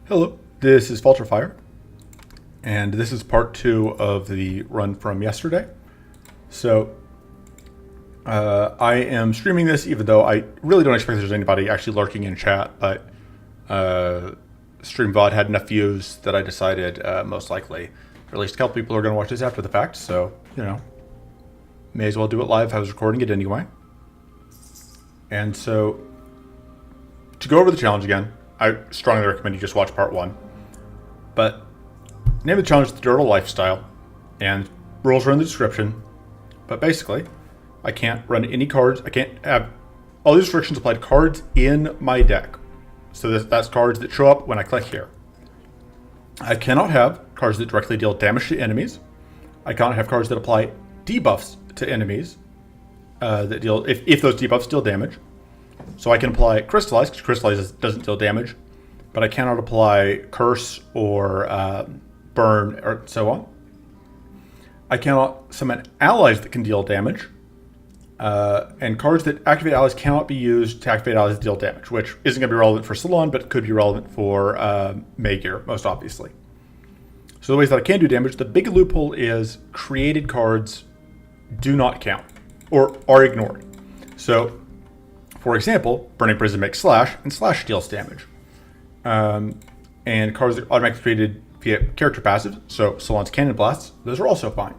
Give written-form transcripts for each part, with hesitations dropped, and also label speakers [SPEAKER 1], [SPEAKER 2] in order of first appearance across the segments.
[SPEAKER 1] Hello, this is Falterfire, and this is part 2 of the run from yesterday. So, I am streaming this even though I really don't expect there's anybody actually lurking in chat, but StreamVod had enough views that I decided most likely at least a couple people are going to watch this after the fact, so, you know, may as well do it live. I was recording it anyway. And so, to go over the challenge again, I strongly recommend you just watch part 1. But name of the challenge is the Durdle lifestyle, and rules are in the description. But basically, I can't run any cards. I can't have all these restrictions apply to cards in my deck. So that's cards that show up when I click here. I cannot have cards that directly deal damage to enemies. I cannot have cards that apply debuffs to enemies that deal if those debuffs deal damage. So I can apply Crystallize, because Crystallize doesn't deal damage, but I cannot apply Curse or Burn or so on. I cannot summon allies that can deal damage, and cards that activate allies cannot be used to activate allies that deal damage, which isn't going to be relevant for Silan, but it could be relevant for Magear, most obviously. So the ways that I can do damage, the big loophole is created cards do not count, or are ignored. So, for example, Burning Prison makes Slash, and Slash deals damage. And cards that are automatically created via character passive, so Silan's Cannon Blasts, those are also fine.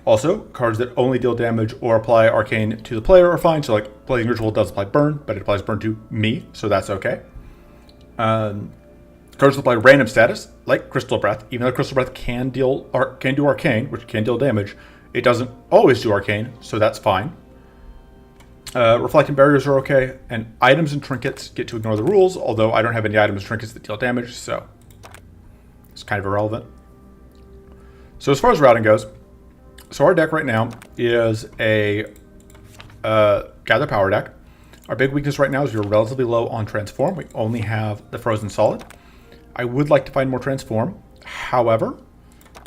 [SPEAKER 1] Also, cards that only deal damage or apply Arcane to the player are fine, so like Blazing Ritual does apply Burn, but it applies Burn to me, so that's okay. Cards that apply random status, like Crystal Breath, even though Crystal Breath can do Arcane, which can deal damage, it doesn't always do Arcane, so that's fine. Reflecting barriers are okay, and items and trinkets get to ignore the rules, although I don't have any items or trinkets that deal damage, so it's kind of irrelevant. So as far as routing goes, so our deck right now is a Gather Power deck. Our big weakness right now is we're relatively low on Transform. We only have the Frozen Solid. I would like to find more Transform. However,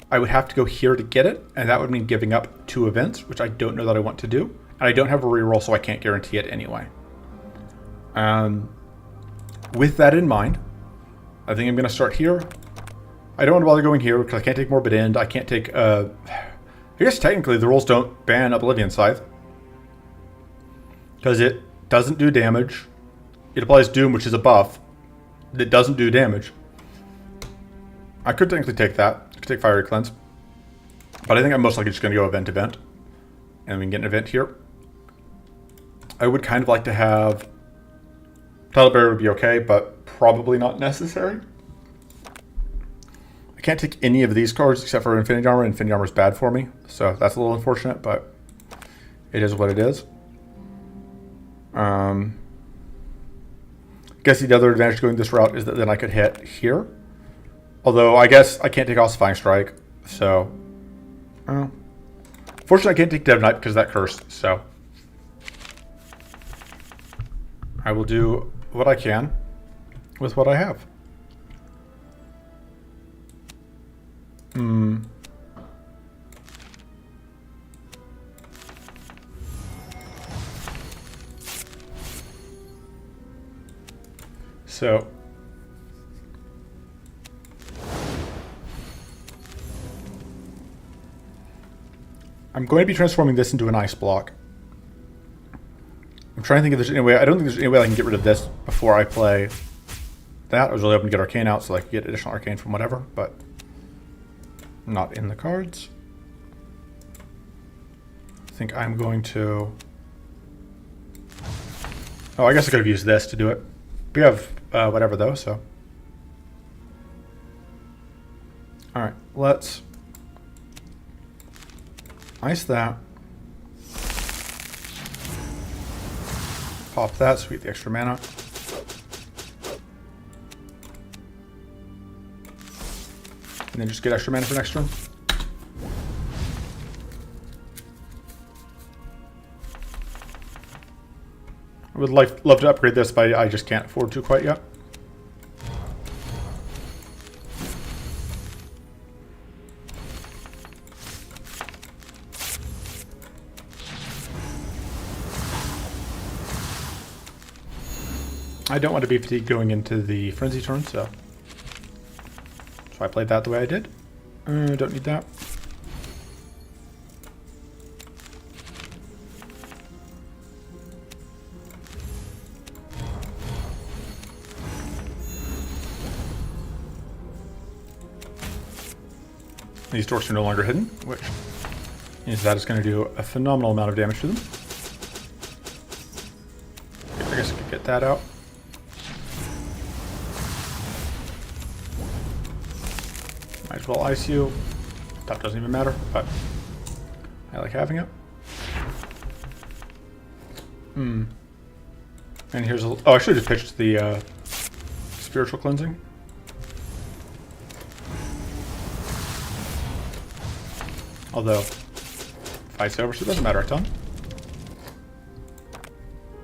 [SPEAKER 1] I would have to go here to get it, and that would mean giving up 2 events, which I don't know that I want to do. And I don't have a reroll, so I can't guarantee it anyway. With that in mind, I think I'm going to start here. I don't want to bother going here because I can't take Morbid End. I can't take... I guess technically the rules don't ban Oblivion Scythe, because it doesn't do damage. It applies Doom, which is a buff that doesn't do damage. I could technically take that. I could take Fiery Cleanse. But I think I'm most likely just going to go event. And we can get an event here. I would kind of like to have... Tidal Barrier would be okay, but probably not necessary. I can't take any of these cards except for Infinity Armor. Infinity Armor is bad for me, so that's a little unfortunate, but it is what it is. I guess the other advantage to going this route is that then I could hit here. Although I guess I can't take Ossifying Strike, so... Fortunately, I can't take Dev Knight because of that curse, so... I will do what I can with what I have. So... I'm going to be transforming this into an ice block. I'm trying to think if there's any way... I don't think there's any way I can get rid of this before I play that. I was really hoping to get Arcane out so I could get additional Arcane from whatever, but not in the cards. I think I'm going to... Oh, I guess I could have used this to do it. We have whatever though, so... Alright, let's... ice that. Pop that so we get the extra mana. And then just get extra mana for next turn. I would love to upgrade this, but I just can't afford to quite yet. I don't want to be fatigued going into the Frenzy turn, so So I played that the way I did. Don't need that. These dorks are no longer hidden, which means that is going to do a phenomenal amount of damage to them. I guess I could get that out. Might as well ice you. That doesn't even matter, but I like having it. And here's a... Oh, I should have just pitched the spiritual cleansing. Although, fight's over, so it doesn't matter a ton.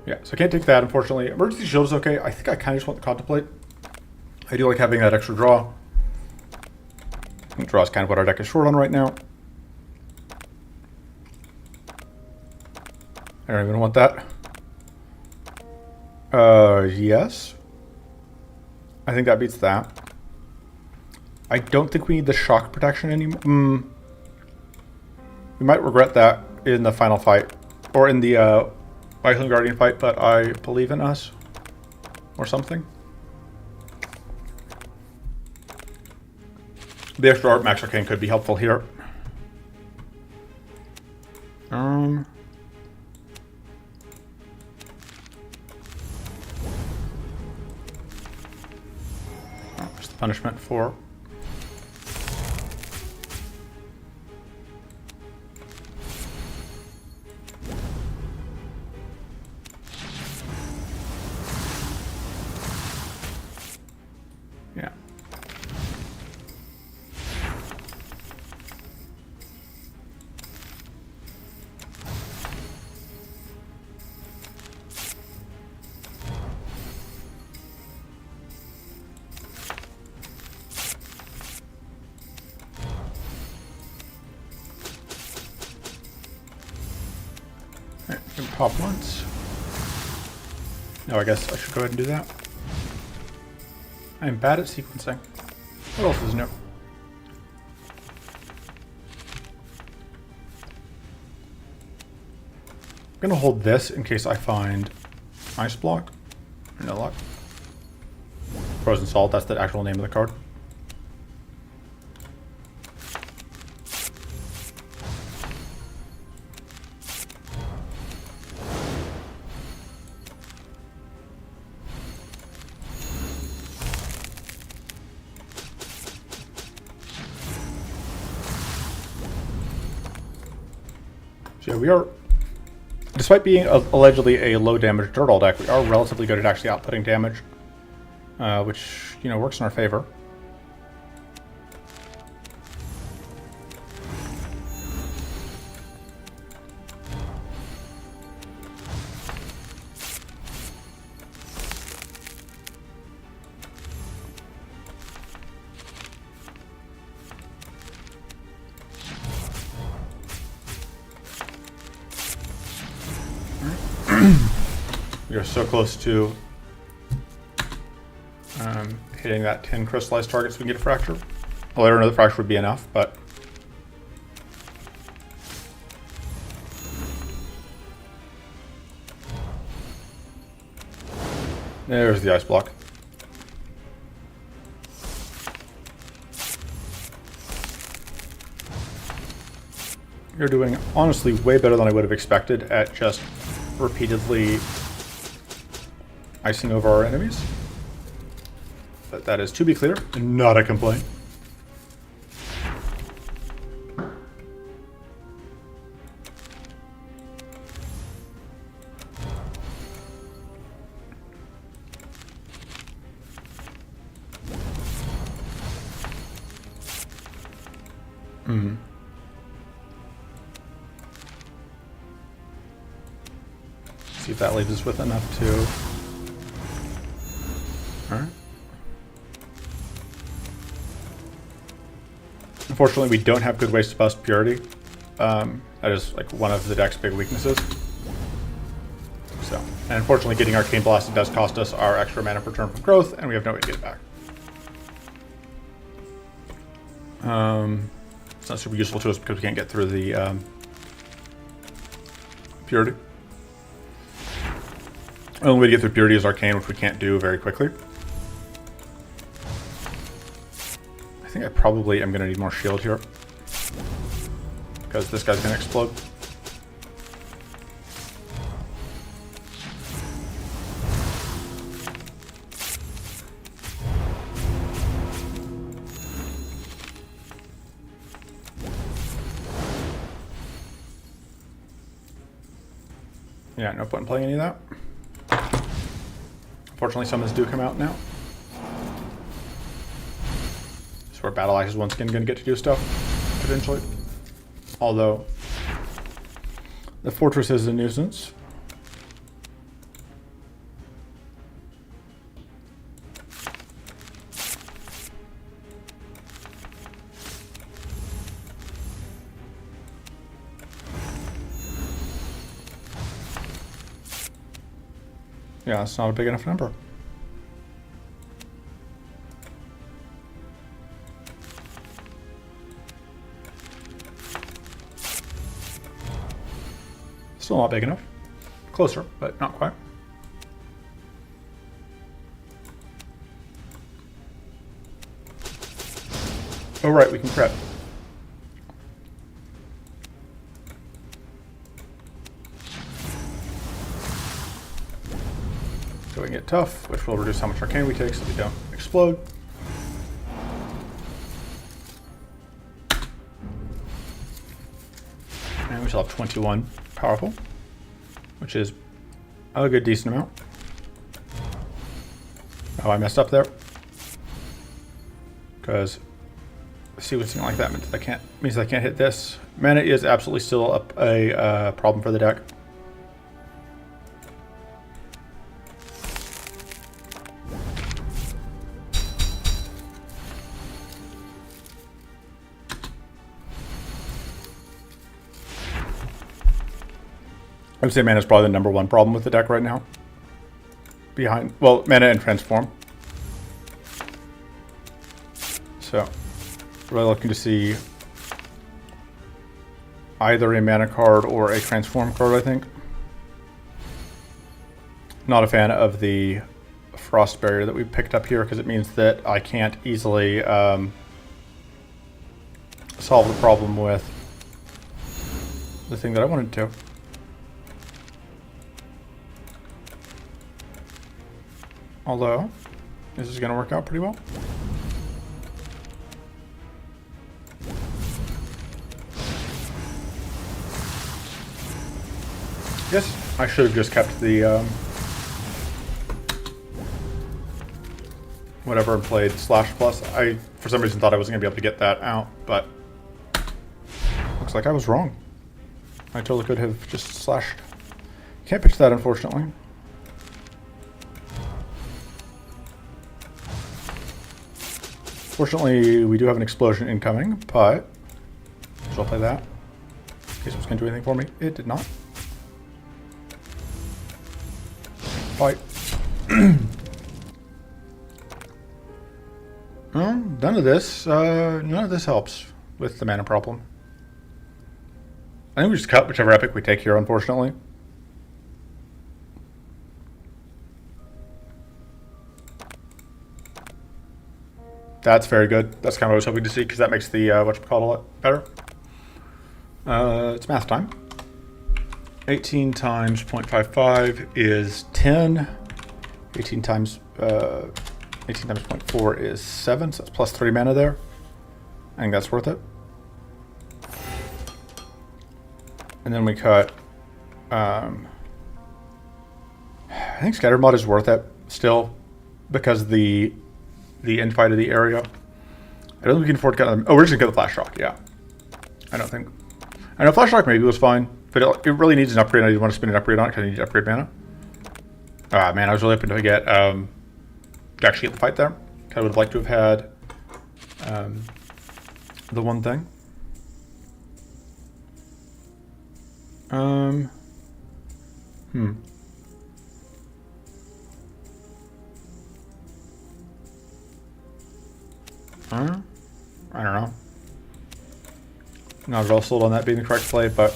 [SPEAKER 1] Yeah, so I can't take that, unfortunately. Emergency shield is okay. I think I kind of just want to contemplate. I do like having that extra draw. And draw is kind of what our deck is short on right now. I don't even want that. Yes. I think that beats that. I don't think we need the shock protection anymore. We might regret that in the final fight. Or in the Viking Guardian fight, but I believe in us. Or something. The extra art max Arcane could be helpful here. There's the punishment for... Yeah. Alright, we can pop once. No, I guess I should go ahead and do that. I am bad at sequencing. What else is new? I'm gonna hold this in case I find ice block. No luck. Frozen salt, that's the actual name of the card. So yeah, we are, despite being allegedly a low damage Durdle deck, we are relatively good at actually outputting damage, which, you know, works in our favor. We are so close to hitting that 10 crystallized targets so we can get a fracture. Well, I don't know the fracture would be enough, but... There's the ice block. You're doing, honestly, way better than I would have expected at just repeatedly icing over our enemies. But that is, to be clear, not a complaint. See if that leaves us with enough to... Alright. Unfortunately, we don't have good ways to bust Purity. That is like one of the deck's big weaknesses. So, and unfortunately, getting Arcane Blasted does cost us our extra mana per turn from growth, and we have no way to get it back. It's not super useful to us because we can't get through the Purity. The only way to get through Purity is Arcane, which we can't do very quickly. I think I probably am going to need more shield here, because this guy's going to explode. Yeah, no point in playing any of that. Unfortunately, summons do come out now. So where Battle Axe is once again going to get to do stuff, potentially. Although, the Fortress is a nuisance. Yeah, it's not a big enough number. Still not big enough. Closer, but not quite. Oh right, we can crit. So we can get tough, which will reduce how much arcane we take so we don't explode. And we still have 21 powerful, which is a good decent amount. Oh, I messed up there. Because sequencing like that means I can't hit this. Mana is absolutely still a problem for the deck. I would say mana is probably the #1 problem with the deck right now. Behind, well, mana and transform. So, really looking to see either a mana card or a transform card, I think. Not a fan of the frost barrier that we picked up here because it means that I can't easily solve the problem with the thing that I wanted to. Although, this is going to work out pretty well. Yes, I should have just kept the whatever and played slash plus. I, for some reason, thought I wasn't going to be able to get that out, but looks like I was wrong. I totally could have just slashed. Can't pitch that, unfortunately. Fortunately, we do have an explosion incoming, but so I'll play that. In case it was going to do anything for me. It did not. Fight. Well, none of this helps with the mana problem. I think we just cut whichever epic we take here, unfortunately. That's very good. That's kind of what I was hoping to see, because that makes the whatchamacallit a lot better. It's math time. 18 times 0.55 is 10. 18 times 0.4 is 7, so that's plus 3 mana there. I think that's worth it. And then we cut... I think Scatter Mod is worth it still, because the end fight of the area. I don't think we can afford to cut them. Oh, we're just going to cut the Flash Shock, yeah. I know Flash Shock maybe was fine, but it really needs an upgrade. I didn't want to spend an upgrade on it because I need to upgrade mana. Ah, man, I was really hoping to get, to actually get the fight there. I would have liked to have had the one thing. I don't know. Not at all sold on that being the correct play, but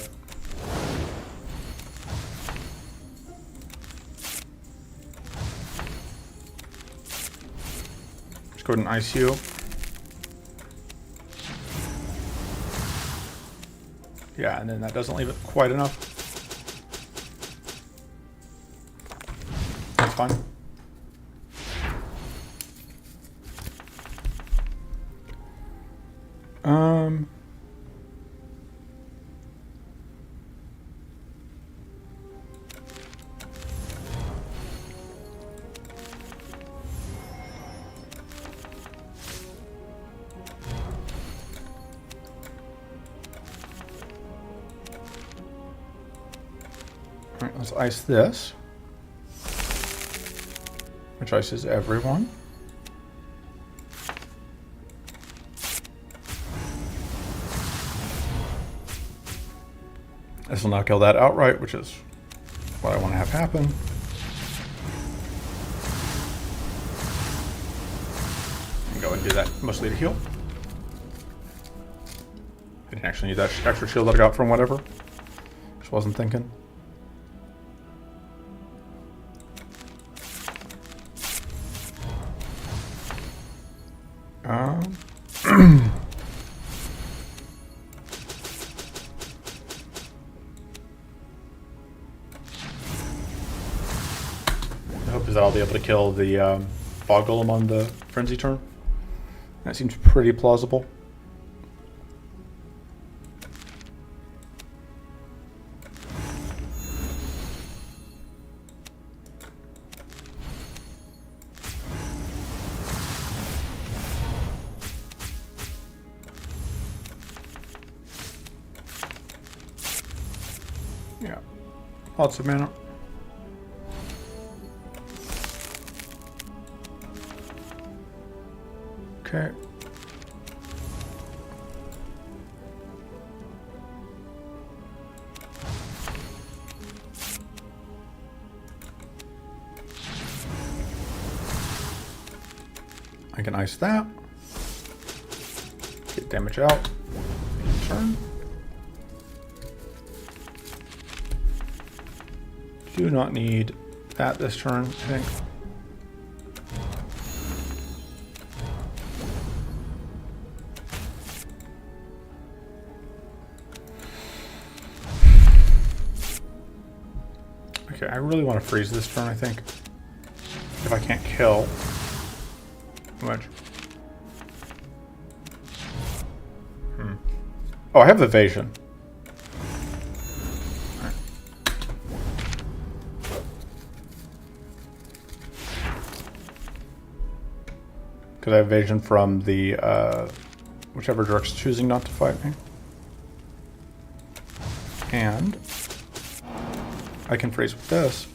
[SPEAKER 1] let's go ahead and ice you. Yeah, and then that doesn't leave it quite enough. That's fine. All right, let's ice this, which ices everyone. This will not kill that outright, which is what I want to have happen. And go and do that mostly to heal. I didn't actually need that extra shield that I got from whatever. Just wasn't thinking. The hope is that I'll be able to kill the fog golem on the frenzy turn. That seems pretty plausible. Yeah, lots of mana. Okay. I can ice that. Get damage out. Turn. Do not need that this turn, I think. Okay, I really want to freeze this turn, I think. If I can't kill. Which? Oh, I have evasion. Because I have evasion from the, whichever Jerk's choosing not to fight me. And I can freeze with this.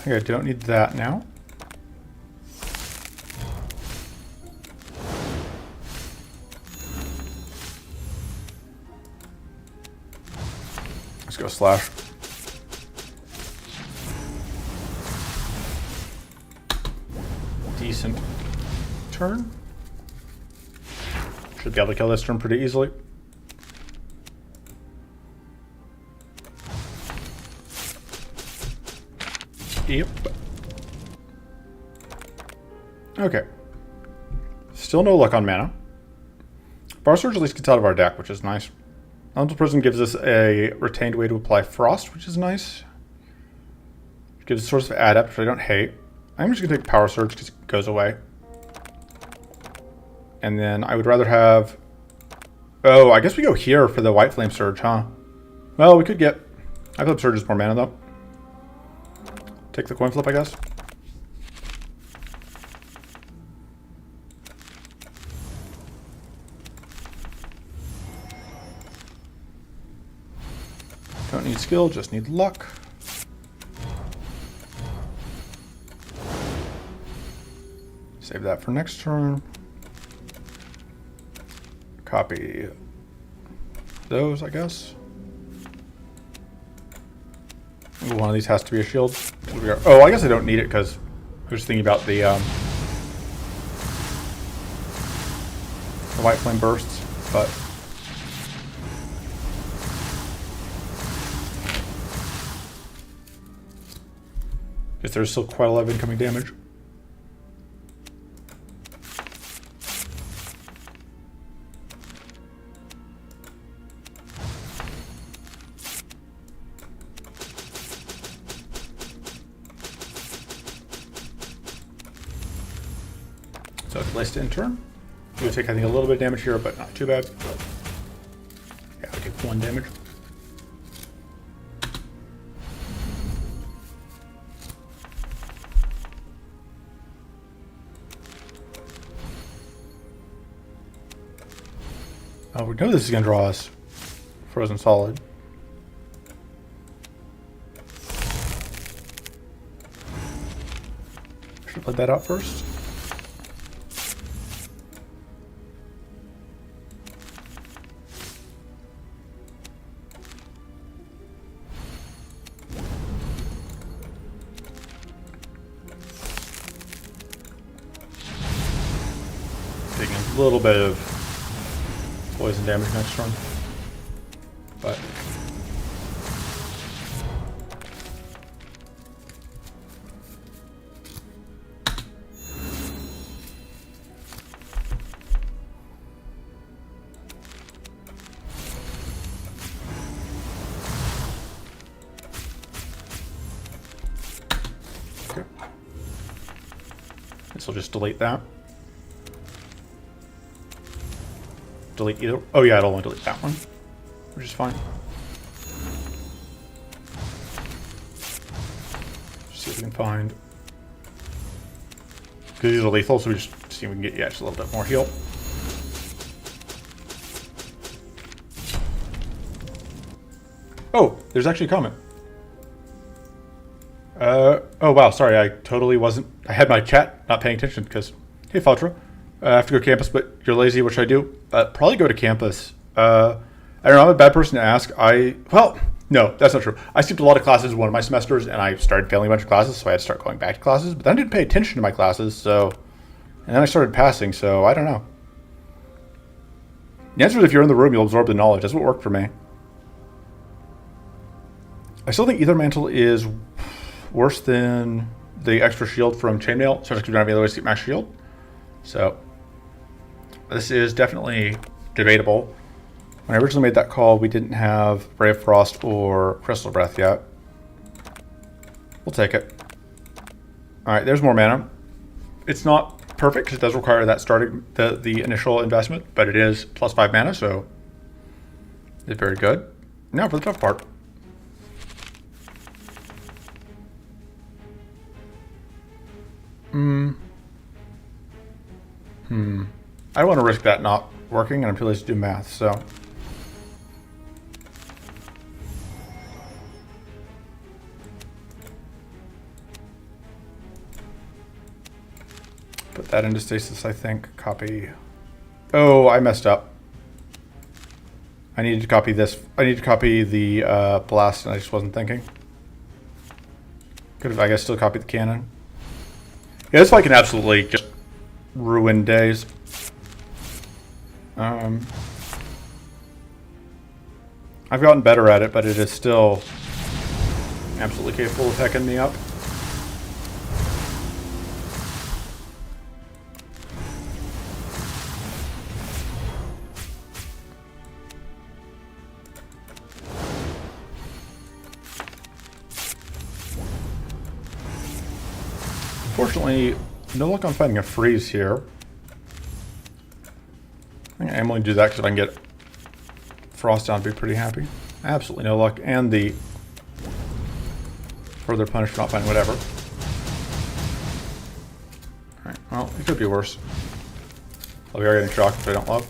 [SPEAKER 1] Okay, I don't need that now. Let's go slash. Decent turn. Should be able to kill this turn pretty easily. Yep. Okay. Still no luck on mana. Bar Surge at least gets out of our deck, which is nice. Elemental Prison gives us a retained way to apply Frost, which is nice. It gives us a source of Adept, which I don't hate. I'm just going to take Power Surge because it goes away. And then I would rather have... Oh, I guess we go here for the White Flame Surge, huh? Well, we could get... I feel like Surge is more mana, though. Take the coin flip, I guess. Don't need skill, just need luck. Save that for next turn. Copy those, I guess. One of these has to be a shield. Oh, I guess I don't need it because I was thinking about the white flame bursts, but if there's still quite a lot of incoming damage. So it's placed in turn. You take, I think, a little bit of damage here, but not too bad. Yeah, I take 1 damage. Oh, we know this is going to draw us Frozen Solid. Should have played that out first. Taking a little bit of poison damage next turn, but okay. This will just delete that. Delete either. Oh yeah, it'll only delete that one, which is fine. Just see if we can find. Because these are lethal, so we just see if we can get just a little bit more heal. Oh, there's actually a comment. Oh wow, sorry, I totally wasn't. I had my chat not paying attention because, hey Fatra, I have to go to campus, but you're lazy, what should I do? Probably go to campus. I don't know, I'm a bad person to ask. Well, no, that's not true. I skipped a lot of classes one of my semesters, and I started failing a bunch of classes, so I had to start going back to classes. But then I didn't pay attention to my classes, so... And then I started passing, so I don't know. The answer is if you're in the room, you'll absorb the knowledge. That's what worked for me. I still think Ether Mantle is worse than the extra shield from Chainmail, especially because we don't have any other ways to get max shield. So... This is definitely debatable. When I originally made that call, we didn't have Ray of Frost or Crystal Breath yet. We'll take it. Alright, there's more mana. It's not perfect because it does require that starting the initial investment, but it is +5 mana, so it's very good. Now for the tough part. I don't want to risk that not working, and I'm too lazy to do math, so. Put that into stasis, I think. Copy. Oh, I messed up. I needed to copy this. I need to copy the blast, and I just wasn't thinking. Could have, I guess, still copied the cannon. Yeah, this fight can absolutely just ruin days. I've gotten better at it, but it is still absolutely capable of hecking me up. Unfortunately, no luck on finding a freeze here. I think I'm only do that because if I can get Frost down, I'd be pretty happy. Absolutely no luck. And the further punish for not finding whatever. Alright, well, it could be worse. We are getting shocked, which I don't love.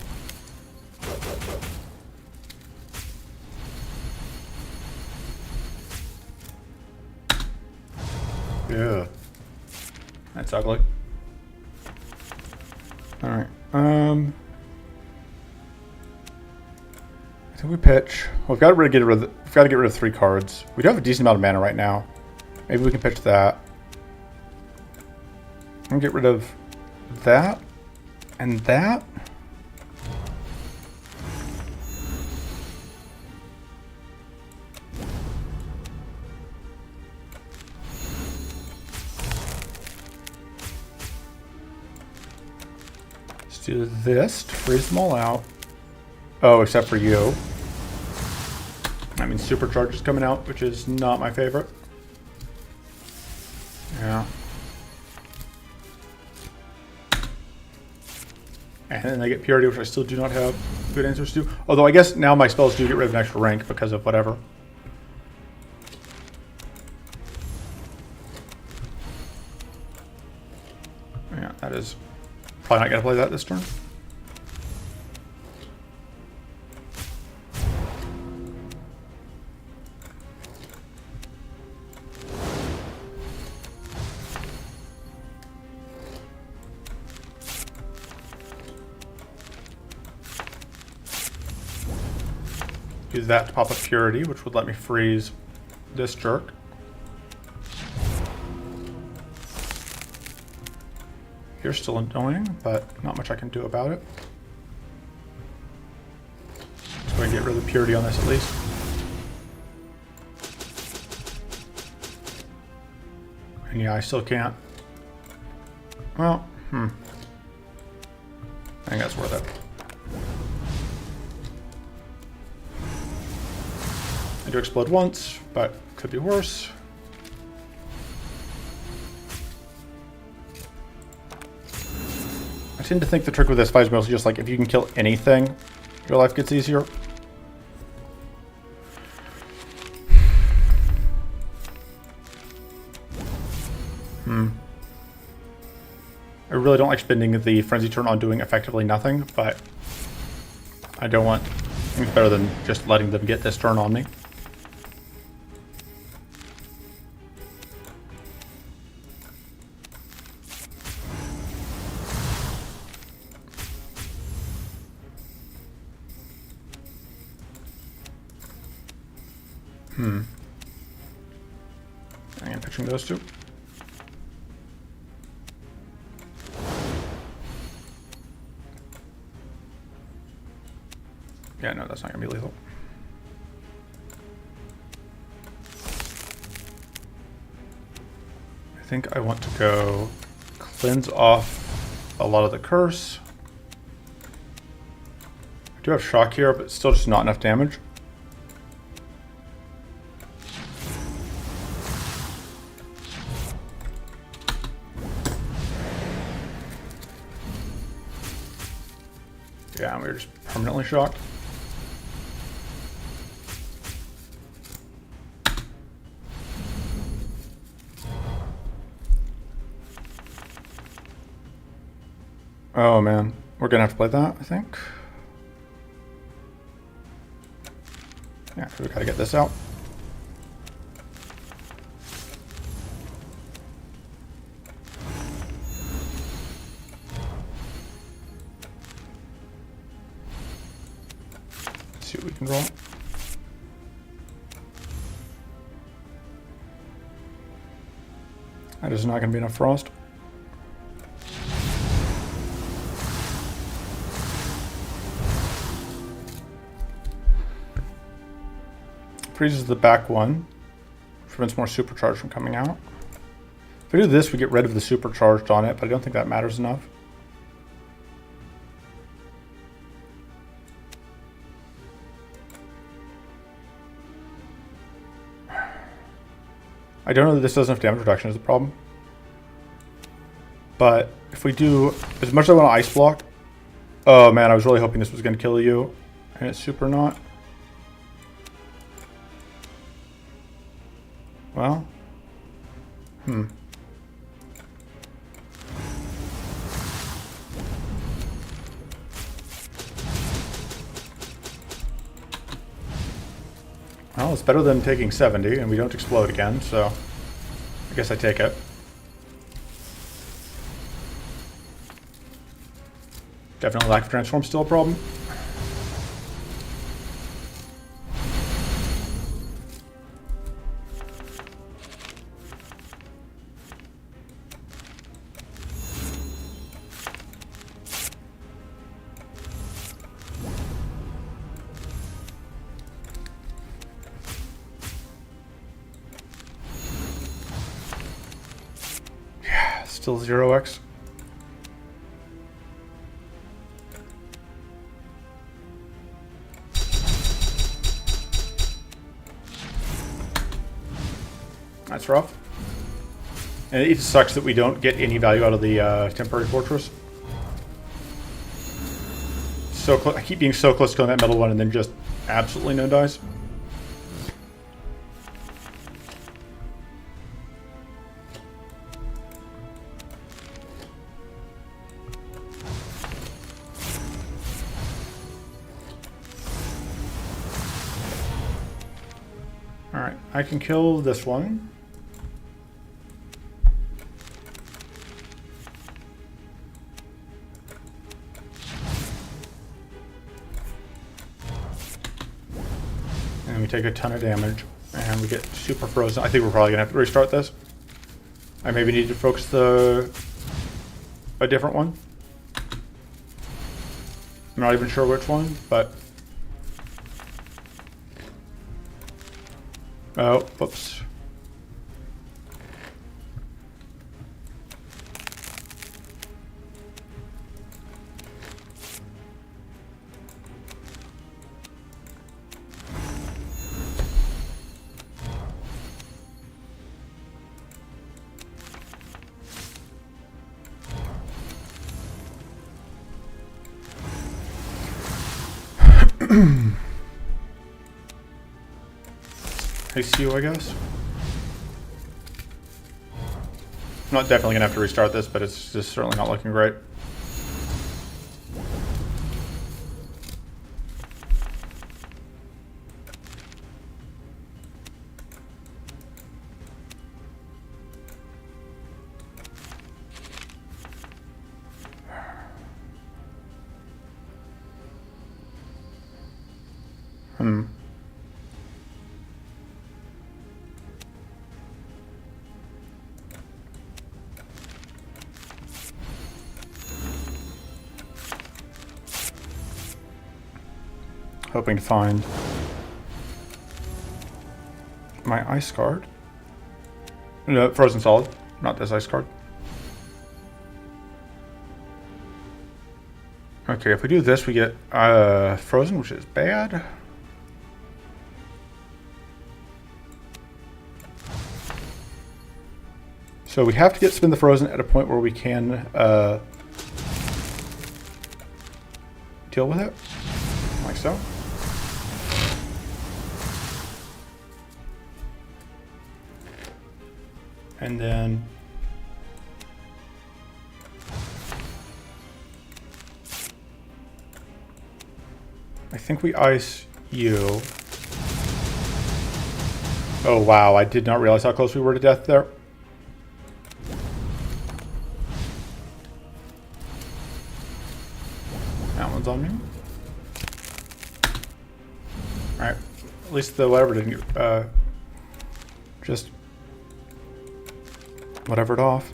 [SPEAKER 1] Yeah. That's ugly. Alright, I think we pitch. We've got to get rid of 3 cards. We do have a decent amount of mana right now. Maybe we can pitch that. And get rid of that and that. Let's do this to freeze them all out. Oh, except for you. I mean, Supercharge is coming out, which is not my favorite. Yeah. And then I get Purity, which I still do not have good answers to. Although I guess now my spells do get rid of an extra rank because of whatever. Yeah, that is probably not going to play that this turn. Use that to pop a Purity, which would let me freeze this jerk. You're still annoying, but not much I can do about it. Let's go and get rid of the Purity on this at least. And yeah, I still can't. Well, I think that's worth it. I do explode once, but could be worse. I tend to think the trick with this fight is mostly just like if you can kill anything, your life gets easier. I really don't like spending the frenzy turn on doing effectively nothing, but I don't want anything better than just letting them get this turn on me. I am pitching those two. Yeah, no, that's not gonna be lethal. I think I want to go cleanse off a lot of the curse. I do have shock here, but still just not enough damage. Yeah, we're just permanently shocked. Oh man, we're gonna have to play that, I think. Yeah, we gotta get this out. See what we can roll. That is not going to be enough frost. Freezes the back one. Prevents more supercharge from coming out. If we do this, we get rid of the supercharged on it, but I don't think that matters enough. I don't know that this does enough damage reduction is the problem. But if we do, as much as I want to ice block, oh man, I was really hoping this was going to kill you, and it's super not. Well, Well, it's better than taking 70, and we don't explode again, so I guess I take it. Definitely lack of transform still a problem. Still 0x. That's rough. And it sucks that we don't get any value out of the temporary fortress. So I keep being so close to killing that metal one and then just absolutely no dice. Alright, I can kill this one. And we take a ton of damage, and we get super frozen. I think we're probably gonna have to restart this. I maybe need to focus a different one. I'm not even sure which one, but oh, whoops. ICU, I guess. I'm not definitely gonna have to restart this, but it's just certainly not looking great. Hoping to find my ice card. No, frozen solid, not this ice card. Okay, if we do this, we get frozen, which is bad. So we have to get spin the frozen at a point where we can deal with it, like so. And then I think we ice you. Oh wow, I did not realize how close we were to death there. That one's on me. Alright, at least the whatever didn't get, just whatever it off.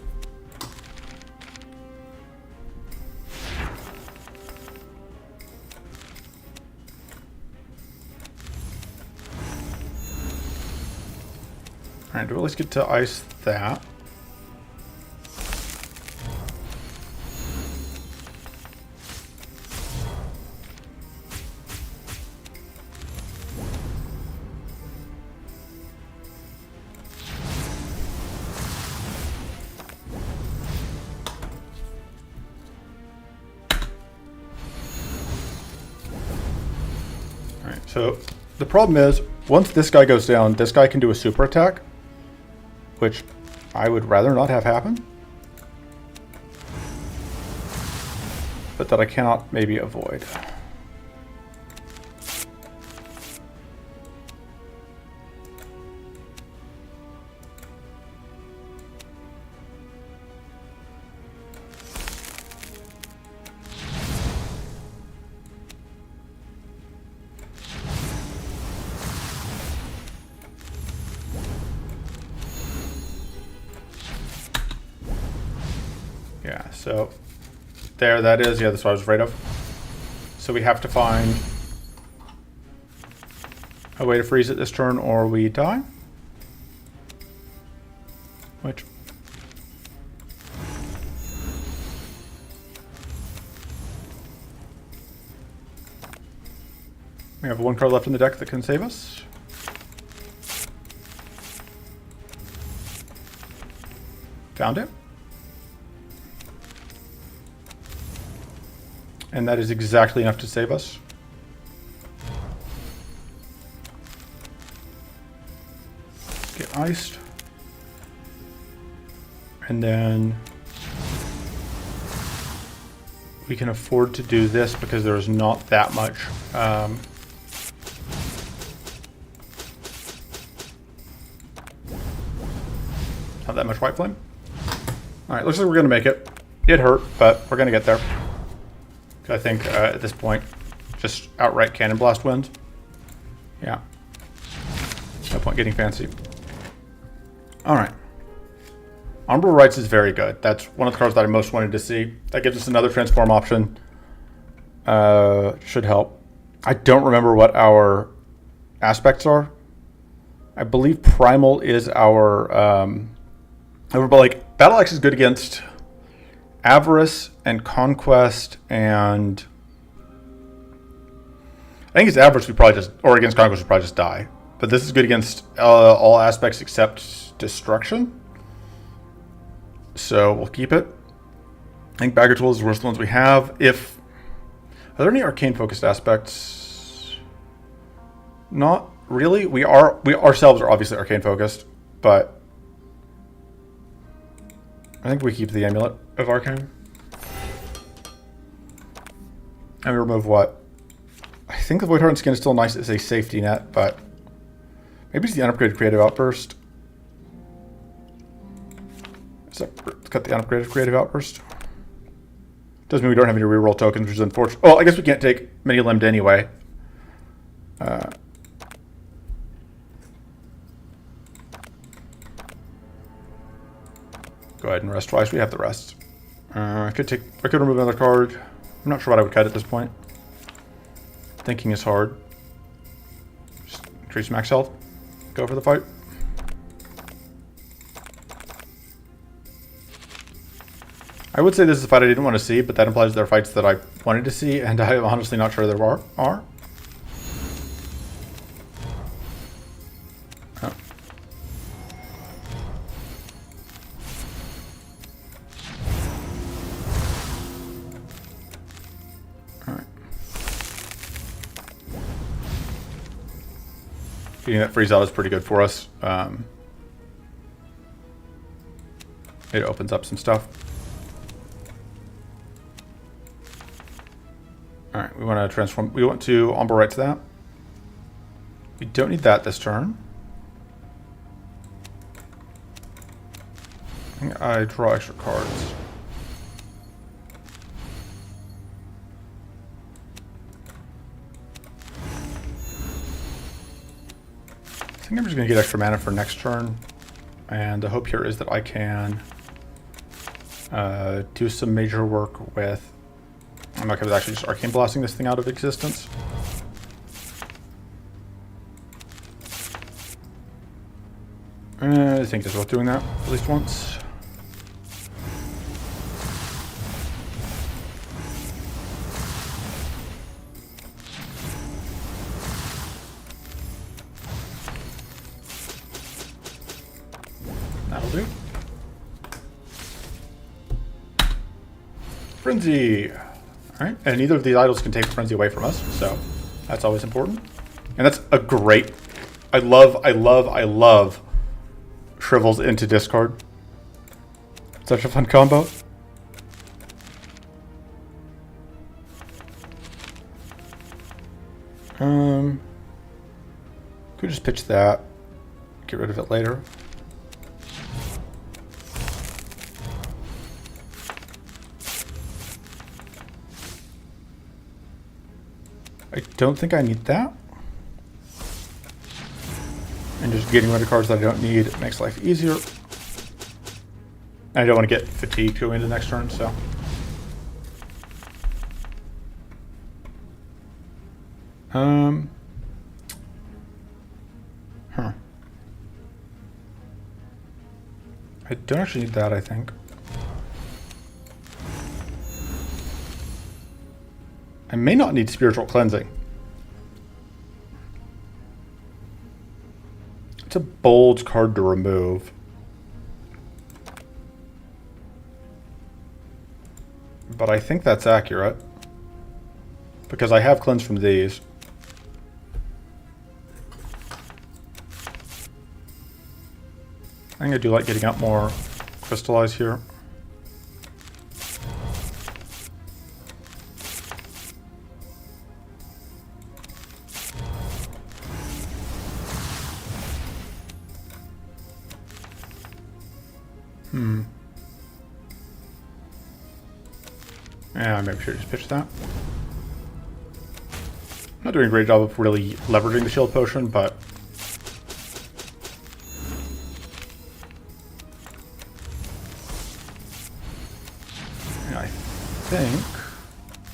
[SPEAKER 1] Alright, do we at least get to ice that? So the problem is, once this guy goes down, this guy can do a super attack, which I would rather not have happen, but that I cannot maybe avoid. Yeah, so there that is. Yeah, that's what I was afraid of. So we have to find a way to freeze it this turn or we die. Which We have one card left in the deck that can save us. Found it. And that is exactly enough to save us. Get iced. And then we can afford to do this because there's not that much not that much white flame. Alright, looks like we're gonna make it. It hurt, but we're gonna get there. I think at this point, just outright cannon blast wins. Yeah. No point getting fancy. Alright. Honorable Rights is very good. That's one of the cards that I most wanted to see. That gives us another transform option. Should help. I don't remember what our aspects are. I believe Primal is our... but like, Battle Axe is good against Avarice and Conquest and... I think it's Avarice we probably just... Or against Conquest we probably just die. But this is good against all aspects except Destruction. So we'll keep it. I think Bagger Tool is the worst ones we have. If... Are there any arcane focused aspects? Not really. We ourselves are obviously arcane focused, but I think we keep the Amulet of Arcane. And we remove what? I think the Void Hardened Skin is still nice as a safety net, but maybe it's the unupgraded Creative Outburst. Let's cut the unupgraded Creative Outburst. Doesn't mean we don't have any reroll tokens, which is unfortunate. Oh, I guess we can't take Mini Limbed anyway. Go ahead and rest twice. We have the rest. I could remove another card. I'm not sure what I would cut at this point. Thinking is hard. Just increase max health. Go for the fight. I would say this is a fight I didn't want to see, but that implies there are fights that I wanted to see, and I'm honestly not sure there are. Oh. Alright. Getting that freeze out is pretty good for us. It opens up some stuff. Alright, we want to transform. We want to Umbral Right to that. We don't need that this turn. I think I draw extra cards. I think I'm just going to get extra mana for next turn. And the hope here is that I can do some major work with... I'm okay with actually just Arcane Blasting this thing out of existence. I think it's worth doing that at least once. That'll do. Frenzy! Alright, and neither of these idols can take Frenzy away from us, so that's always important. And that's a great... I love Shrivels into discard. Such a fun combo. Could just pitch that. Get rid of it later. I don't think I need that. And just getting rid of cards that I don't need makes life easier. I don't want to get fatigued going into next turn, so. I don't actually need that, I think. I may not need Spiritual Cleansing. It's a bold card to remove. But I think that's accurate. Because I have cleanse from these. I think I do like getting up more crystallized here. Yeah, maybe I should just pitch that. I'm not doing a great job of really leveraging the shield potion, but yeah, I think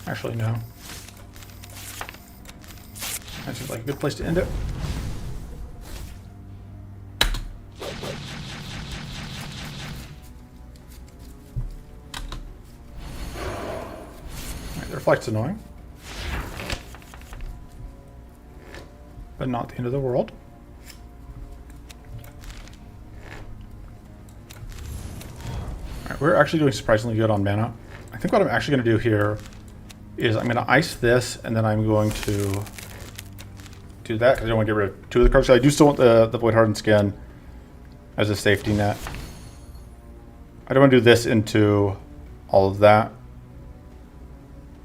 [SPEAKER 1] actually no. That seems like a good place to end it. Reflect's annoying, but not the end of the world. Alright, we're actually doing surprisingly good on mana. I think what I'm actually going to do here is I'm going to ice this, and then I'm going to do that because I don't want to get rid of two of the cards. So I do still want the Void Hardened Skin as a safety net. I don't want to do this into all of that.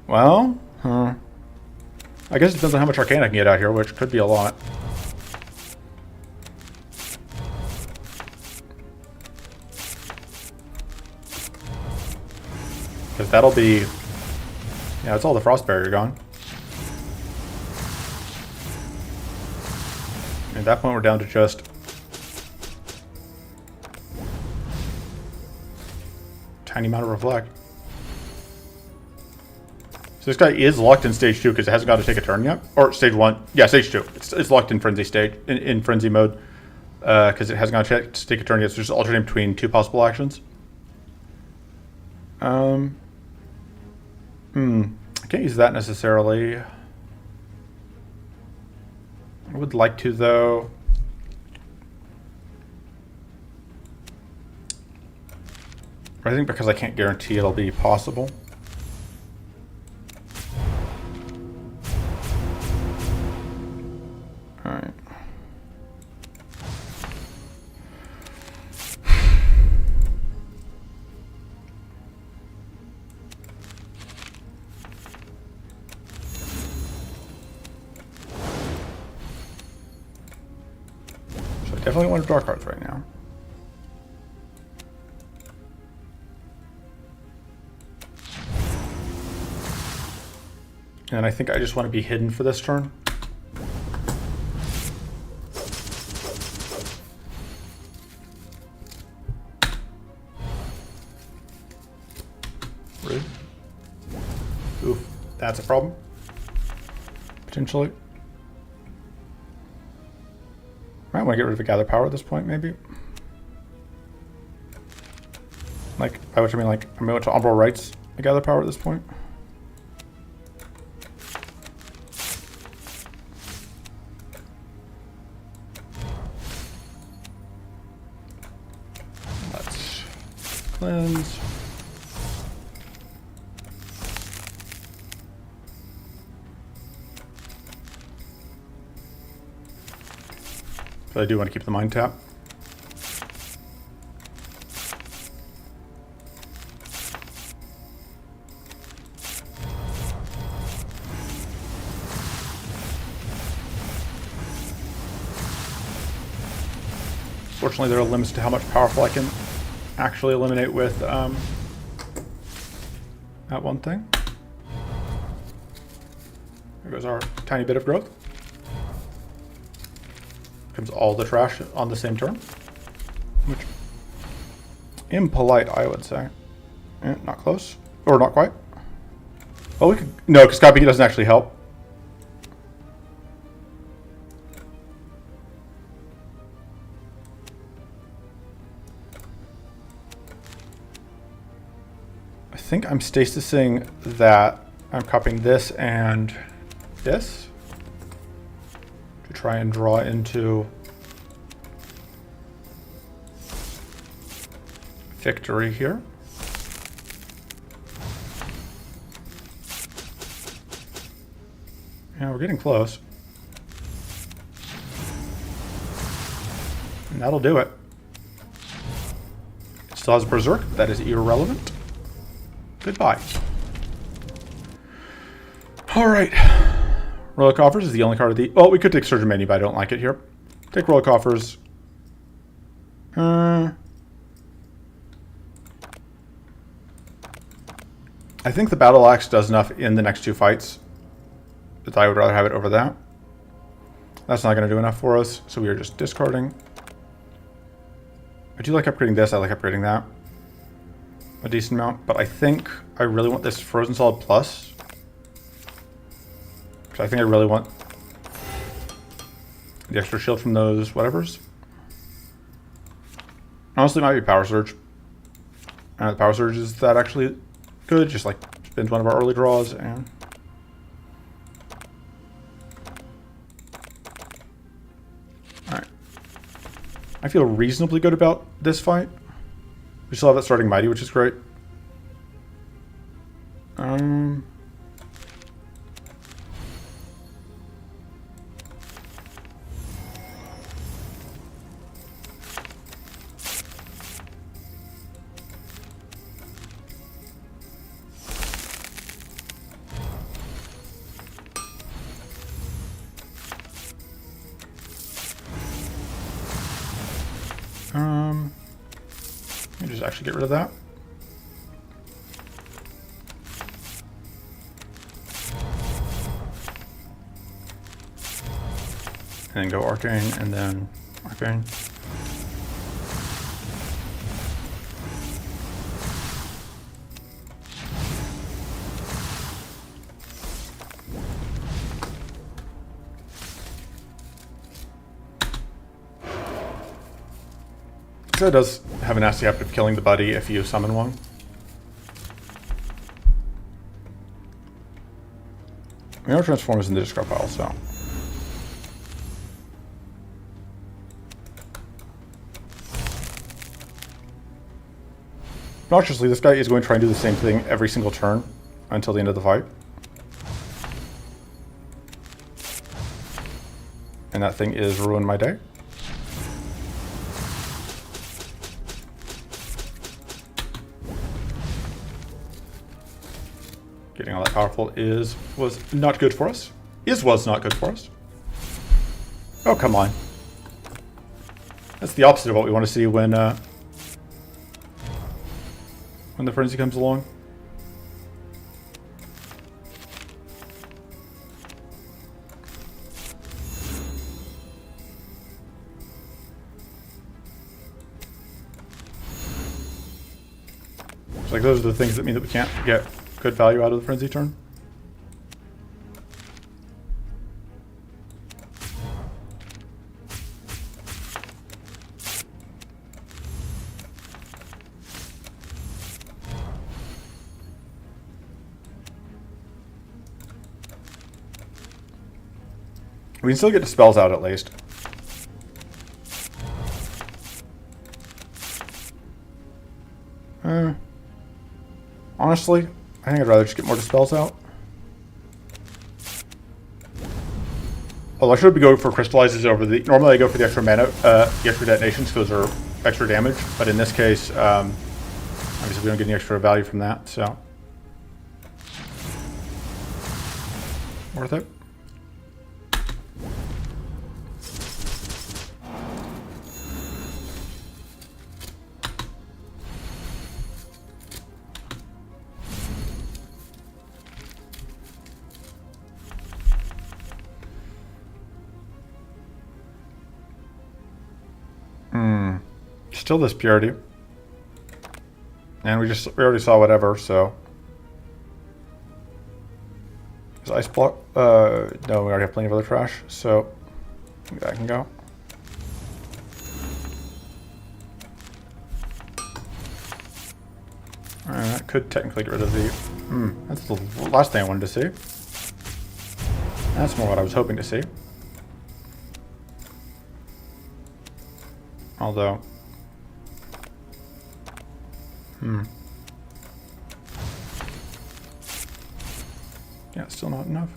[SPEAKER 1] Well, I guess it depends on how much Arcane I can get out here, which could be a lot. Because that'll be... Yeah, it's all the Frost Barrier gone. At that point, we're down to just... tiny amount of Reflect. So this guy is locked in stage 2 because it hasn't got to take a turn yet. Or stage 1. Yeah, stage 2. It's locked in frenzy stage, in frenzy mode. Because it hasn't got to take a turn yet. So just alternating between two possible actions. I can't use that necessarily. I would like to, though. I think because I can't guarantee it'll be possible. Alright. So I definitely want to draw cards right now. And I think I just want to be hidden for this turn. Rude. Oof, that's a problem. Potentially. Might want to get rid of a Gather Power at this point, maybe. Like, by which I mean, like, I'm going to Umbral Rights a Gather Power at this point. Cleanse. But I do want to keep the Mind Tap. Fortunately, there are limits to how much powerful I can actually eliminate with that one thing. There goes our tiny bit of growth. Comes all the trash on the same turn. Which, impolite, I would say. Not close. Or not quite. Well, we could... No, because copying doesn't actually help. I think I'm stasising that. I'm copying this and this to try and draw into victory here. Yeah, we're getting close. And that'll do it. It still has Berserk. That is irrelevant. Goodbye. Alright. Royal Coffers is the only card of the... Oh, we could take Surgeon Menu, but I don't like it here. Take Royal Coffers. I think the Battle Axe does enough in the next two fights that I would rather have it over that. That's not going to do enough for us, so we are just discarding. I do like upgrading this. I like upgrading that a decent amount, but I think I really want this Frozen Solid Plus. Because I think I really want the extra shield from those whatevers. Honestly, it might be Power Surge. The Power Surge is that actually good. Just like spins one of our early draws and... Alright. I feel reasonably good about this fight. We still have that starting Mighty, which is great. Let me just actually get rid of that. And then go Arcane, and then Arcane. So it does have a nasty habit of killing the buddy if you summon one. We know Transform is in the discard pile, so. Obnoxiously, this guy is going to try and do the same thing every single turn until the end of the fight. And that thing is Ruin My Day. Getting all that powerful was not good for us. Was not good for us. Oh, come on. That's the opposite of what we want to see when the frenzy comes along. It's like those are the things that mean that we can't get good value out of the frenzy turn. We can still get the spells out at least. Honestly, I think I'd rather just get more dispels out. Although I should be going for crystallizes over the... Normally I go for the extra mana, the extra detonations, because those are extra damage. But in this case, obviously we don't get any extra value from that, so... Worth it. Still this purity. And we already saw whatever, so. Is ice block? No, we already have plenty of other trash, so I think that can go. Alright, that could technically get rid of the... that's the last thing I wanted to see. That's more what I was hoping to see. Although... Yeah, still not enough.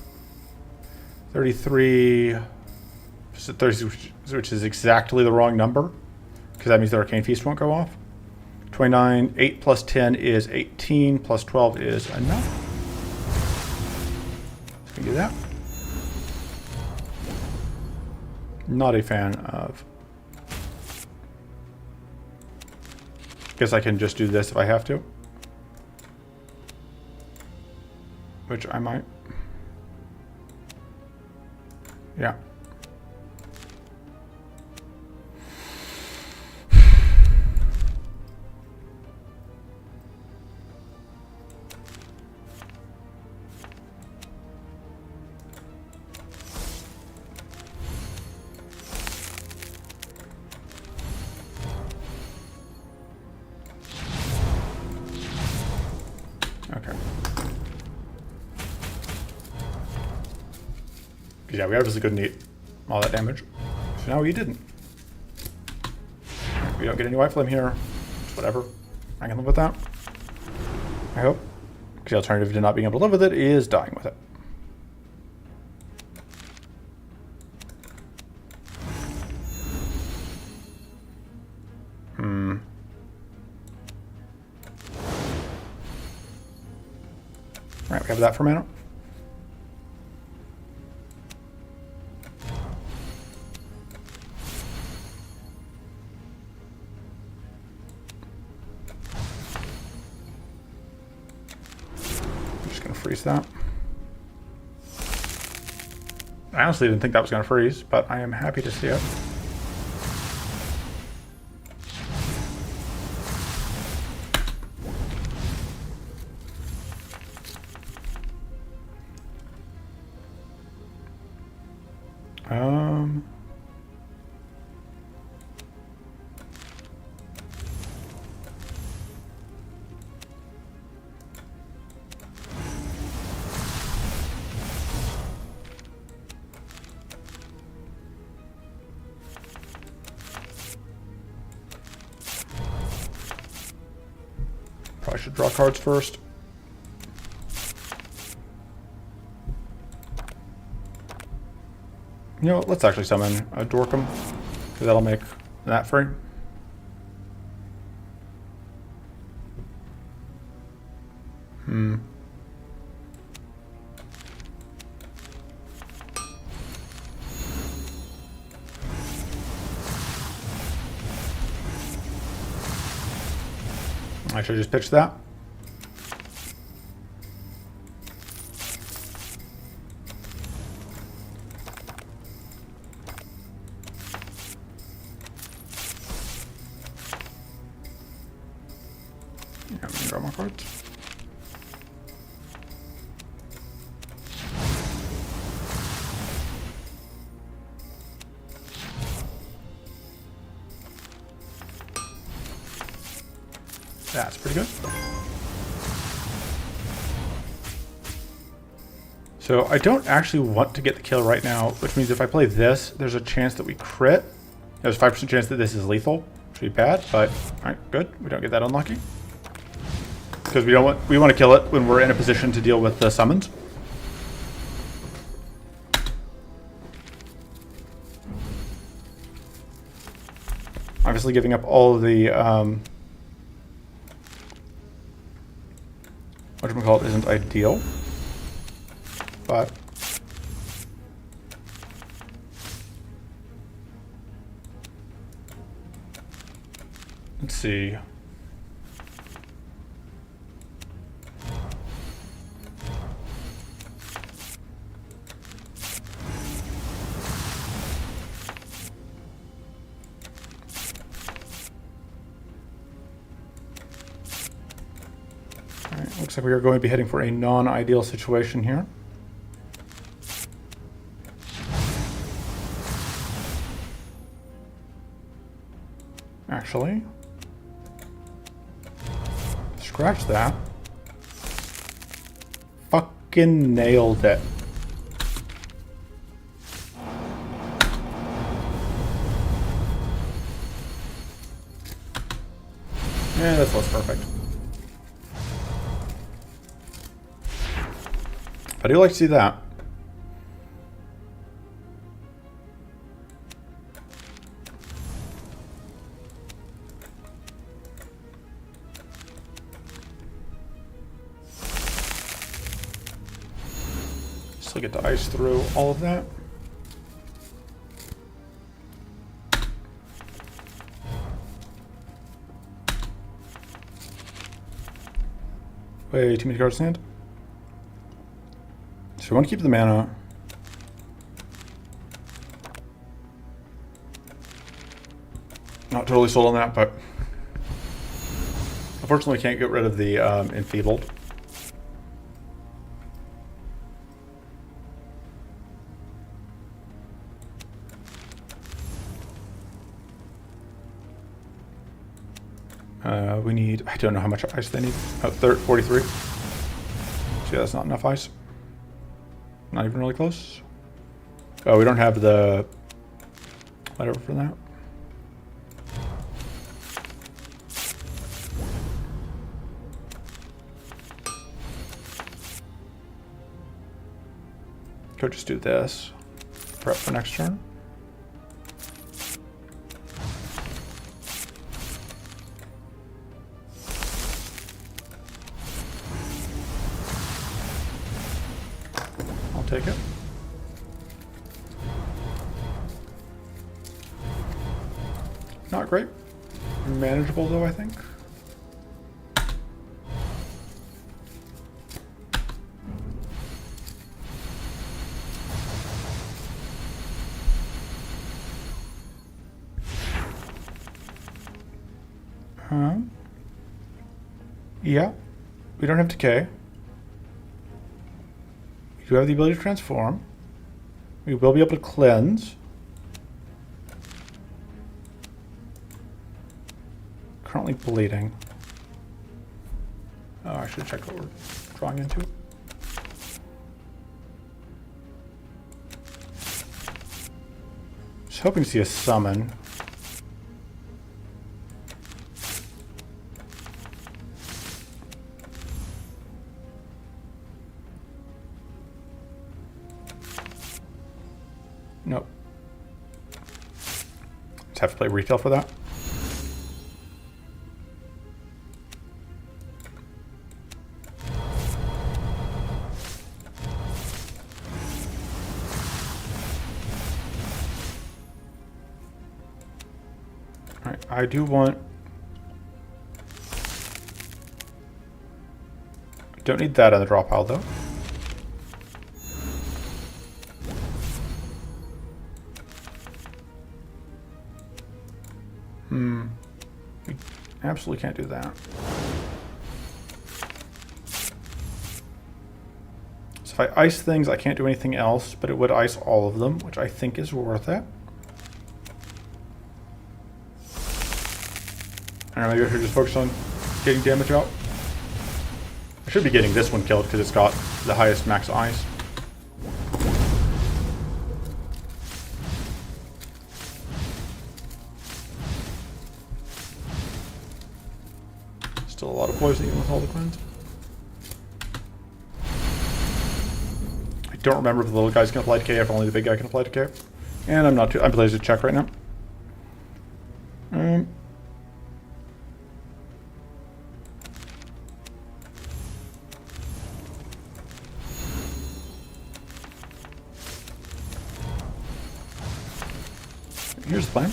[SPEAKER 1] 33. 30, which is exactly the wrong number, because that means the Arcane Feast won't go off. 29. 8 plus 10 is 18. Plus 12 is enough. Let's do that. Not a fan of. Guess I can just do this if I have to. Which I might. Yeah. Okay. Yeah, we obviously couldn't eat all that damage. So no, you didn't. We don't get any white flame here. Whatever. I can live with that. I hope. Because the alternative to not being able to live with it is dying with it. Alright, we have that for mana. I'm just going to freeze that. I honestly didn't think that was going to freeze, but I am happy to see it. Probably should draw cards first. You know what, let's actually summon a Dorkum, because that'll make that free. I should just pitch that. Yeah, I'm gonna draw more cards. That's pretty good. So I don't actually want to get the kill right now, which means if I play this, there's a chance that we crit. There's a 5% chance that this is lethal, which would be bad, but alright, good. We don't get that unlucky. Because we want to kill it when we're in a position to deal with the summons. Obviously giving up all of the whatchamacallit isn't ideal, but let's see. Looks like we are going to be heading for a non-ideal situation here. Actually, scratch that. Fucking nailed it. Yeah, that's less perfect. I do like to see that. Still get to ice through all of that. Way too many cards in hand. So we want to keep the mana. Not totally sold on that, but unfortunately can't get rid of the enfeebled. We need, I don't know how much ice they need. Oh, 43. So yeah, that's not enough ice. Not even really close. Oh, we don't have the whatever for that. Could just do this. Prep for next turn. Take it. Not great. Manageable though, I think. Yeah. We don't have decay. We do have the ability to transform. We will be able to cleanse. Currently bleeding. Oh, I should check what we're drawing into. Just hoping to see a summon. Nope. Just have to play retail for that. Alright, I do want... I don't need that on the draw pile though. We absolutely can't do that. So if I ice things, I can't do anything else, but it would ice all of them, which I think is worth it. I don't know, maybe I should just focus on getting damage out. I should be getting this one killed because it's got the highest max ice. Still a lot of poison even with all the cleanse. I don't remember if the little guys can apply decay, if only the big guy can apply decay. And I'm not too, I'm placed to check right now. Here's the plan.